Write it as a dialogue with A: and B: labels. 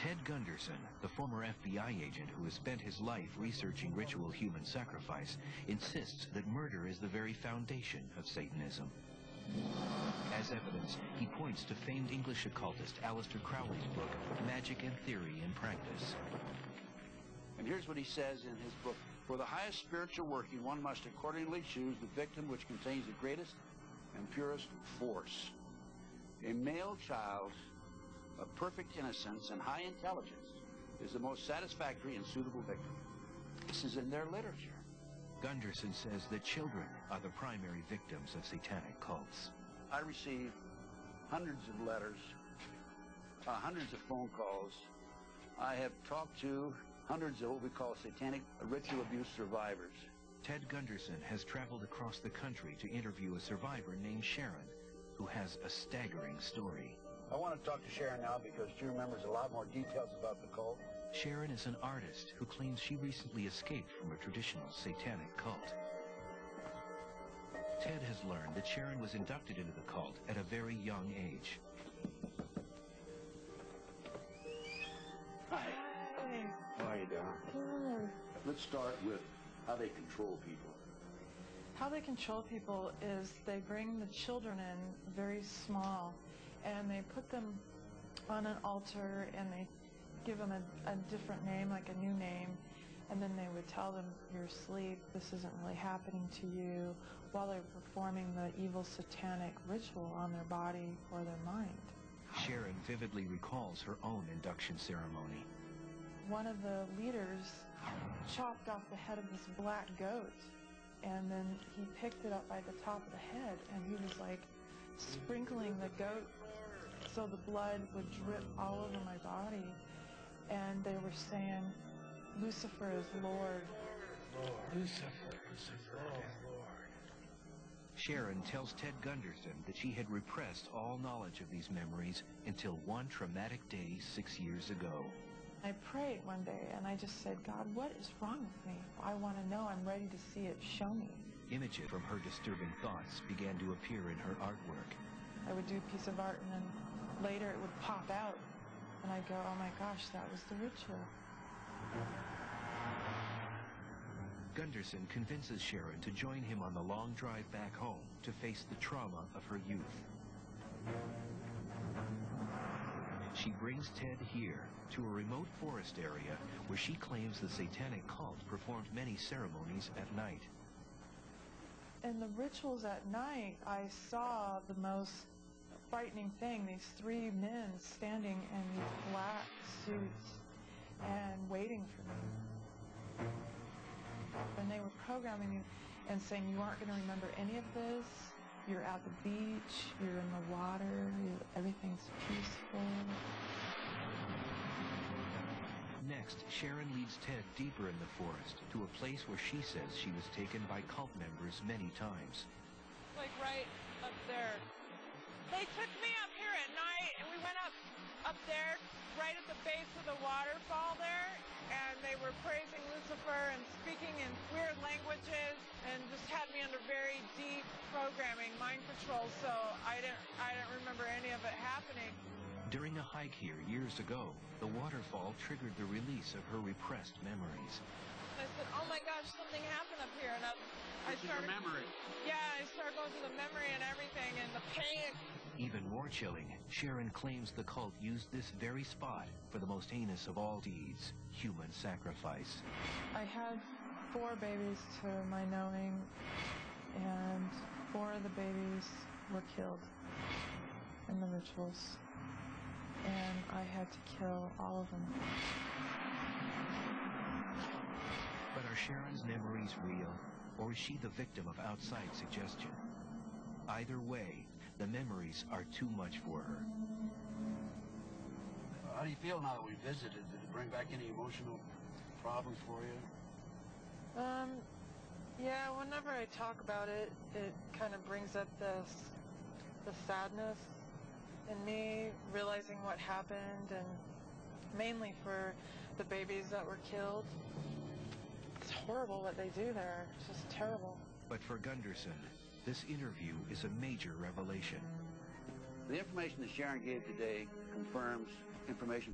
A: Ted Gunderson, the former FBI agent who has spent his life researching ritual human sacrifice, insists that murder is the very foundation of Satanism. As evidence, he points to famed English occultist Aleister Crowley's book, Magic and Theory in Practice.
B: And here's what he says in his book. For the highest spiritual working, one must accordingly choose the victim which contains the greatest and purest force. A male child of perfect innocence and high intelligence is the most satisfactory and suitable victim. This is in their literature.
A: Gunderson says that children are the primary victims of satanic cults.
B: I receive hundreds of letters, hundreds of phone calls. I have talked to hundreds of what we call satanic ritual abuse survivors.
A: Ted Gunderson has traveled across the country to interview a survivor named Sharon, who has a staggering story.
B: I want to talk to Sharon now because she remembers a lot more details about the cult.
A: Sharon is an artist who claims she recently escaped from a traditional satanic cult. Ted has learned that Sharon was inducted into the cult at a very young age.
B: Hi. How are you doing?
C: Good.
B: Let's start with how they control people.
C: How they control people is they bring the children in very small, and they put them on an altar, and they give them a different name, like a new name, and then they would tell them, you're asleep, this isn't really happening to you, while they're performing the evil satanic ritual on their body or their mind.
A: Sharon vividly recalls her own induction ceremony.
C: One of the leaders chopped off the head of this black goat, and then he picked it up by the top of the head, and he was like sprinkling the goat so the blood would drip all over my body. And they were saying, Lucifer is Lord.
D: Lucifer, Lord.
A: Sharon tells Ted Gunderson that she had repressed all knowledge of these memories until one traumatic day 6 years ago.
C: I prayed one day, and I just said, God, what is wrong with me? I want to know. I'm ready to see it. Show me.
A: Images from her disturbing thoughts began to appear in her artwork.
C: I would do a piece of art, and then later it would pop out. And I'd go, oh my gosh, that was the ritual.
A: Gunderson convinces Sharon to join him on the long drive back home to face the trauma of her youth. She brings Ted here to a remote forest area where she claims the satanic cult performed many ceremonies at night.
C: In the rituals at night, I saw the most frightening thing, these three men standing in these black suits and waiting for me. And they were programming me and saying, you aren't going to remember any of this. You're at the beach, you're in the water, everything's peaceful.
A: Next, Sharon leads Ted deeper in the forest to a place where she says she was taken by cult members many times.
C: Like right up there. They took me up here at night, and we went up there, right at the base of the waterfall there, and they were praising Lucifer and speaking in weird languages, and just had me under very deep programming, mind control, so I didn't remember any of it happening.
A: During a hike here years ago, the waterfall triggered the release of her repressed memories.
C: I said, oh my gosh, something happened up here, and I started
B: remembering.
C: Yeah, I started going through the memory and everything, and the pain.
A: Even more chilling, Sharon claims the cult used this very spot for the most heinous of all deeds, human sacrifice.
C: I had 4 babies to my knowing, and 4 of the babies were killed in the rituals. And I had to kill all of them.
A: But are Sharon's memories real, or is she the victim of outside suggestion? Either way, the memories are too much for her.
B: How do you feel now that we visited? Did it bring back any emotional problems for you?
C: Yeah, whenever I talk about it, it kind of brings up the sadness in me, realizing what happened, and mainly for the babies that were killed. It's horrible what they do there. It's just terrible.
A: But for Gunderson, this interview is a major revelation.
B: The information that Sharon gave today confirms information